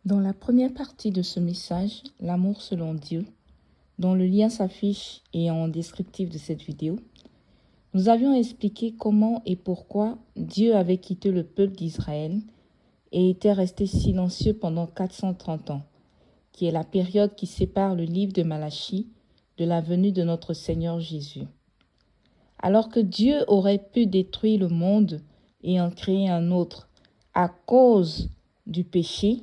Dans la première partie de ce message, L'amour selon Dieu, dont le lien s'affiche et en descriptif de cette vidéo, nous avions expliqué comment et pourquoi Dieu avait quitté le peuple d'Israël et était resté silencieux pendant 430 ans, qui est la période qui sépare le livre de Malachie de la venue de notre Seigneur Jésus. Alors que Dieu aurait pu détruire le monde et en créer un autre à cause du péché,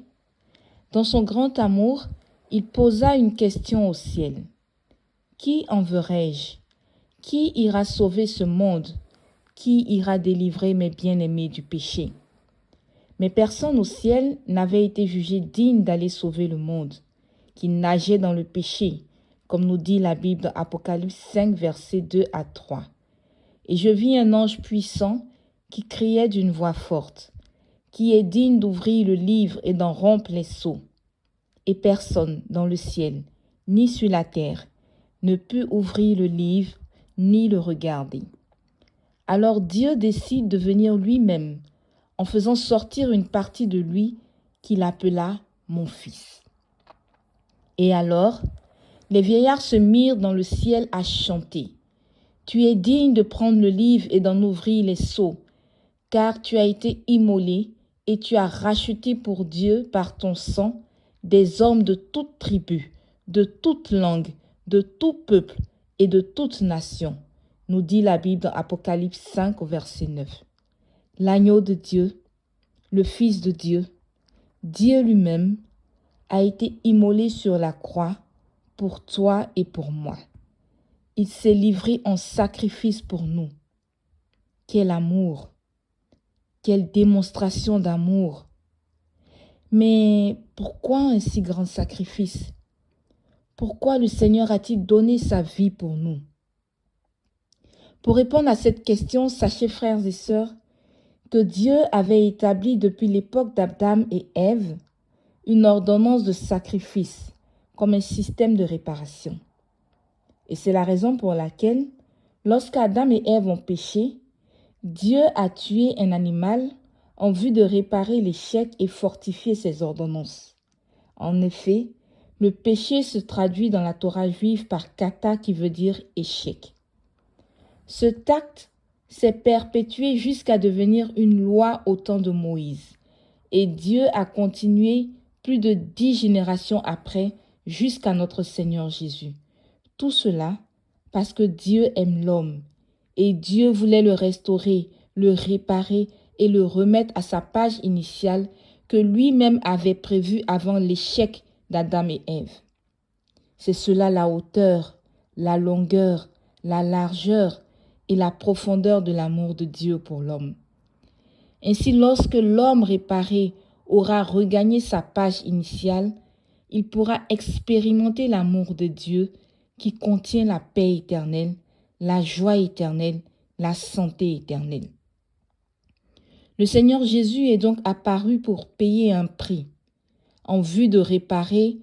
dans son grand amour, il posa une question au ciel. Qui enverrai-je? Qui ira sauver ce monde? Qui ira délivrer mes bien-aimés du péché? Mais personne au ciel n'avait été jugé digne d'aller sauver le monde, qui nageait dans le péché, comme nous dit la Bible dans Apocalypse 5, versets 2 à 3. Et je vis un ange puissant qui criait d'une voix forte, qui est digne d'ouvrir le livre et d'en rompre les sceaux. Et personne dans le ciel, ni sur la terre, ne put ouvrir le livre, ni le regarder. Alors Dieu décide de venir lui-même, en faisant sortir une partie de lui qu'il appela « mon fils ». Et alors, les vieillards se mirent dans le ciel à chanter. « Tu es digne de prendre le livre et d'en ouvrir les sceaux, car tu as été immolé et tu as racheté pour Dieu par ton sang des hommes de toute tribu, de toute langue, de tout peuple et de toute nation », nous dit la Bible dans Apocalypse 5 au verset 9. L'agneau de Dieu, le Fils de Dieu, Dieu lui-même, a été immolé sur la croix pour toi et pour moi. Il s'est livré en sacrifice pour nous. Quel amour! Quelle démonstration d'amour! Mais pourquoi un si grand sacrifice? Pourquoi le Seigneur a-t-il donné sa vie pour nous? Pour répondre à cette question, sachez, frères et sœurs, que Dieu avait établi depuis l'époque d'Adam et Ève une ordonnance de sacrifice comme un système de réparation. Et c'est la raison pour laquelle, lorsqu'Adam et Ève ont péché, Dieu a tué un animal en vue de réparer l'échec et fortifier ses ordonnances. En effet, le péché se traduit dans la Torah juive par kata qui veut dire échec. Ce acte s'est perpétué jusqu'à devenir une loi au temps de Moïse. Et Dieu a continué plus de 10 générations après jusqu'à notre Seigneur Jésus. Tout cela parce que Dieu aime l'homme et Dieu voulait le restaurer, le réparer et le remettre à sa page initiale que lui-même avait prévue avant l'échec d'Adam et Ève. C'est cela la hauteur, la longueur, la largeur et la profondeur de l'amour de Dieu pour l'homme. Ainsi, lorsque l'homme réparé aura regagné sa page initiale, il pourra expérimenter l'amour de Dieu qui contient la paix éternelle, la joie éternelle, la santé éternelle. Le Seigneur Jésus est donc apparu pour payer un prix, en vue de réparer,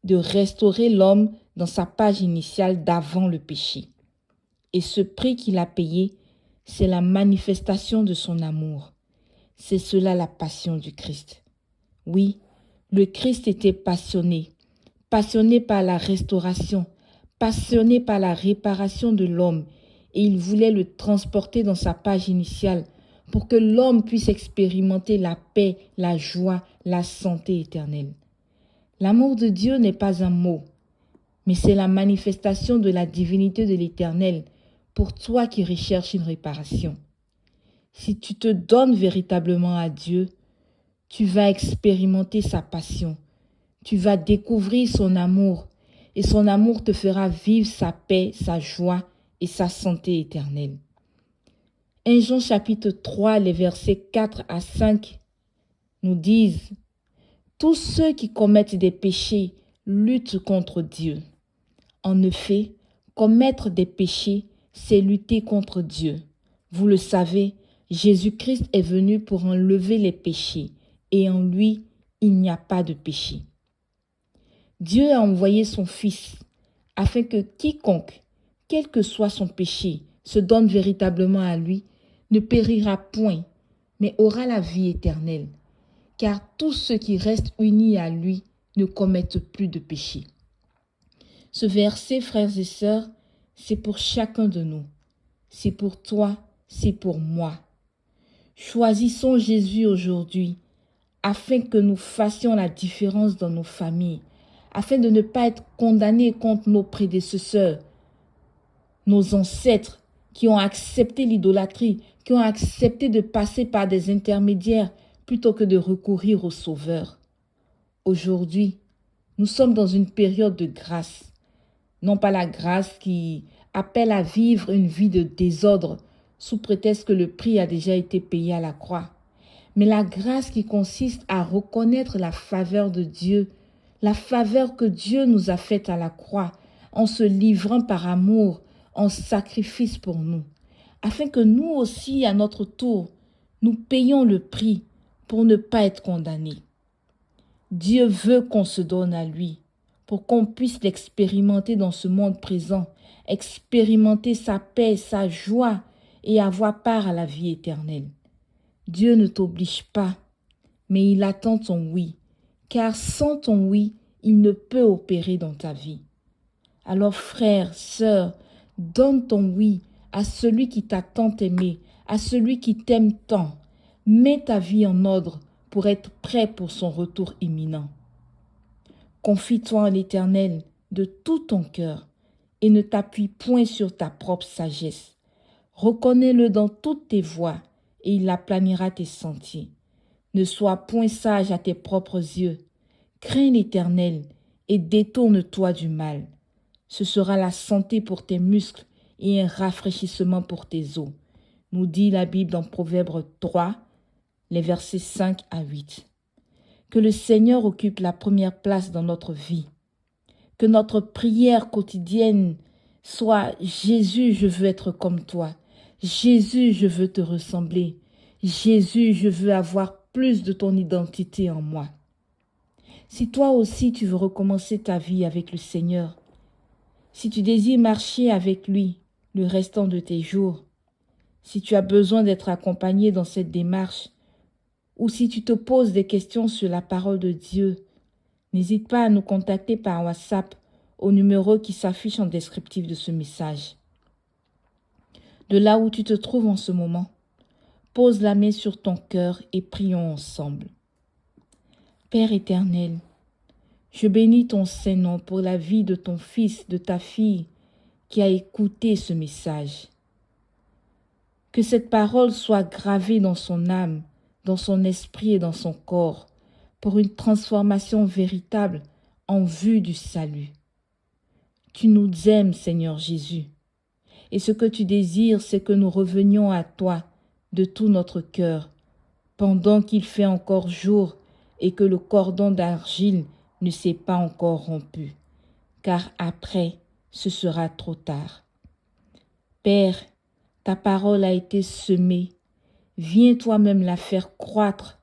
de restaurer l'homme dans sa page initiale d'avant le péché. Et ce prix qu'il a payé, c'est la manifestation de son amour. C'est cela la passion du Christ. Oui, le Christ était passionné par la restauration, passionné par la réparation de l'homme, et il voulait le transporter dans sa page initiale pour que l'homme puisse expérimenter la paix, la joie, la santé éternelle. L'amour de Dieu n'est pas un mot, mais c'est la manifestation de la divinité de l'Éternel pour toi qui recherches une réparation. Si tu te donnes véritablement à Dieu, tu vas expérimenter sa passion, tu vas découvrir son amour, et son amour te fera vivre sa paix, sa joie et sa santé éternelle. 1 Jean chapitre 3, les versets 4 à 5 nous disent « Tous ceux qui commettent des péchés luttent contre Dieu. En effet, commettre des péchés, c'est lutter contre Dieu. Vous le savez, Jésus-Christ est venu pour enlever les péchés, et en lui, il n'y a pas de péché. Dieu a envoyé son Fils, afin que quiconque, quel que soit son péché, se donne véritablement à lui, ne périra point, mais aura la vie éternelle. car tous ceux qui restent unis à lui ne commettent plus de péché. Ce verset, frères et sœurs, c'est pour chacun de nous. C'est pour toi, c'est pour moi. Choisissons Jésus aujourd'hui afin que nous fassions la différence dans nos familles, afin de ne pas être condamnés contre nos prédécesseurs, nos ancêtres qui ont accepté l'idolâtrie, qui ont accepté de passer par des intermédiaires plutôt que de recourir au Sauveur. Aujourd'hui, nous sommes dans une période de grâce, non pas la grâce qui appelle à vivre une vie de désordre sous prétexte que le prix a déjà été payé à la croix, mais la grâce qui consiste à reconnaître la faveur de Dieu, la faveur que Dieu nous a faite à la croix en se livrant par amour en sacrifice pour nous, afin que nous aussi, à notre tour, nous payions le prix pour ne pas être condamnés. Dieu veut qu'on se donne à lui, pour qu'on puisse l'expérimenter dans ce monde présent, expérimenter sa paix, sa joie et avoir part à la vie éternelle. Dieu ne t'oblige pas, mais il attend ton oui, car sans ton oui, il ne peut opérer dans ta vie. Alors frère, sœur, donne ton oui à celui qui t'a tant aimé, à celui qui t'aime tant. Mets ta vie en ordre pour être prêt pour son retour imminent. Confie-toi en l'Éternel de tout ton cœur et ne t'appuie point sur ta propre sagesse. Reconnais-le dans toutes tes voies et il aplanira tes sentiers. Ne sois point sage à tes propres yeux. Crains l'Éternel et détourne-toi du mal. Ce sera la santé pour tes muscles et un rafraîchissement pour tes os, nous dit la Bible dans Proverbes 3, les versets 5 à 8. Que le Seigneur occupe la première place dans notre vie. Que notre prière quotidienne soit « Jésus, je veux être comme toi. Jésus, je veux te ressembler. Jésus, je veux avoir plus de ton identité en moi. » Si toi aussi tu veux recommencer ta vie avec le Seigneur, si tu désires marcher avec lui le restant de tes jours, si tu as besoin d'être accompagné dans cette démarche, ou si tu te poses des questions sur la parole de Dieu, n'hésite pas à nous contacter par WhatsApp au numéro qui s'affiche en descriptif de ce message. De là où tu te trouves en ce moment, pose la main sur ton cœur et prions ensemble. Père éternel, je bénis ton Saint-Nom pour la vie de ton fils, de ta fille qui a écouté ce message. Que cette parole soit gravée dans son âme, dans son esprit et dans son corps, pour une transformation véritable en vue du salut. Tu nous aimes, Seigneur Jésus, et ce que tu désires, c'est que nous revenions à toi de tout notre cœur, pendant qu'il fait encore jour et que le cordon d'argile ne s'est pas encore rompu, car après, ce sera trop tard. Père, ta parole a été semée. Viens toi-même la faire croître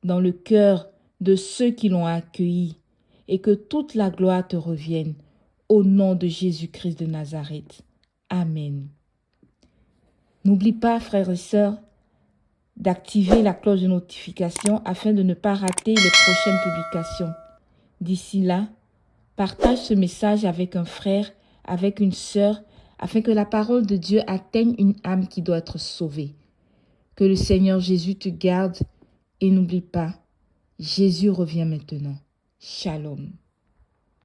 dans le cœur de ceux qui l'ont accueillie et que toute la gloire te revienne au nom de Jésus-Christ de Nazareth. Amen. N'oublie pas, frères et sœurs, d'activer la cloche de notification afin de ne pas rater les prochaines publications. D'ici là, partage ce message avec un frère, avec une sœur, afin que la parole de Dieu atteigne une âme qui doit être sauvée. Que le Seigneur Jésus te garde et n'oublie pas, Jésus revient maintenant. Shalom.